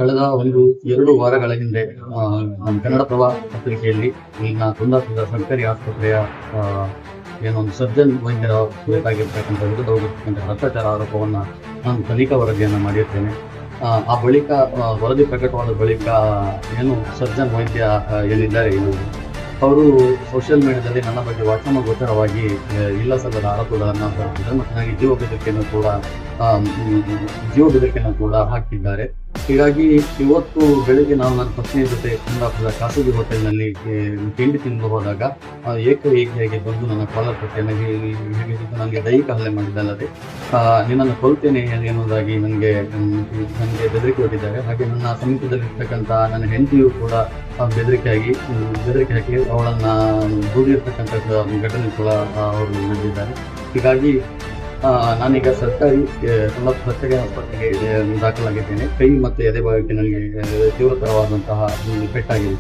ಕಳೆದ ಒಂದು 2 ವಾರಗಳ ಹಿಂದೆ ನಮ್ಮ ಕನ್ನಡಪ್ರಭ ಪತ್ರಿಕೆಯಲ್ಲಿ ಇಲ್ಲಿನ ಕುಂದಾಪುರದ ಸರ್ಕಾರಿ ಆಸ್ಪತ್ರೆಯ ಏನೊಂದು ಸರ್ಜನ್ ವೈದ್ಯರ ಕುರಿತಾಗಿರ್ತಕ್ಕಂಥ ವಿರುದ್ಧ ಹೋಗಿರ್ತಕ್ಕಂಥ ಭ್ರಷ್ಟಾಚಾರ ಆರೋಪವನ್ನು ನಾನು ತನಿಖಾ ವರದಿಯನ್ನು ಮಾಡಿರ್ತೇನೆ. ಆ ಬಳಿಕ ವರದಿ ಪ್ರಕಟವಾದ ಬಳಿಕ ಏನು ಸರ್ಜನ್ ವೈದ್ಯ ಏನಿದ್ದಾರೆ ಅವರು ಸೋಷಿಯಲ್ ಮೀಡಿಯಾದಲ್ಲಿ ನನ್ನ ಬಗ್ಗೆ ವಾಚನಗೋಚರವಾಗಿ ಇಲ್ಲ ಸಲ್ಲದ ಆರೋಪಗಳನ್ನು ಬರುತ್ತಿದ್ದಾರೆ ಮತ್ತು ನನಗೆ ಜೀವ ಬೆದರಿಕೆಯನ್ನು ಕೂಡ ಹಾಕಿದ್ದಾರೆ. ಹೀಗಾಗಿ ಇವತ್ತು ಬೆಳಿಗ್ಗೆ ನಾವು ನನ್ನ ಪತ್ನಿಯ ಜೊತೆ ಕುಂದಾಪುರದ ಖಾಸಗಿ ಹೋಟೆಲ್ನಲ್ಲಿ ತಿಂಡಿ ತಿಂದು ಹೋದಾಗ ಏಕಾಏಕಿಯಾಗಿ ಬಂದು ನನ್ನ ಕಾಲರ್ ಪಟ್ಟಿ ನನಗೆ ದೈಹಿಕ ಹಲ್ಲೆ ಮಾಡಿದ್ದಲ್ಲದೆ ನಿನ್ನನ್ನು ಕೊಲ್ತೇನೆ ಎನ್ನುವುದಾಗಿ ನನಗೆ ಬೆದರಿಕೆ ಹೊಟ್ಟಿದ್ದಾರೆ. ಹಾಗೆ ನನ್ನ ಸಮೀಪದಲ್ಲಿರ್ತಕ್ಕಂಥ ನನ್ನ ಹೆಂಡತಿಯು ಕೂಡ ಬೆದರಿಕೆ ಹಾಕಿ ಅವಳನ್ನು ದೂರಿರ್ತಕ್ಕಂಥ ಘಟನೆ ಕೂಡ ಅವರು ನಡೆದಿದ್ದಾರೆ. ಹೀಗಾಗಿ ನಾನೀಗ ಸರ್ಕಾರಿ ಆಸ್ಪತ್ರೆಗೆ ದಾಖಲಾಗಿದ್ದೇನೆ. ಕೈ ಮತ್ತು ಎದೆ ಭಾಗಕ್ಕೆ ನನಗೆ ತೀವ್ರತರವಾದಂತಹ ಪೆಟ್ಟಾಗಿದೆ.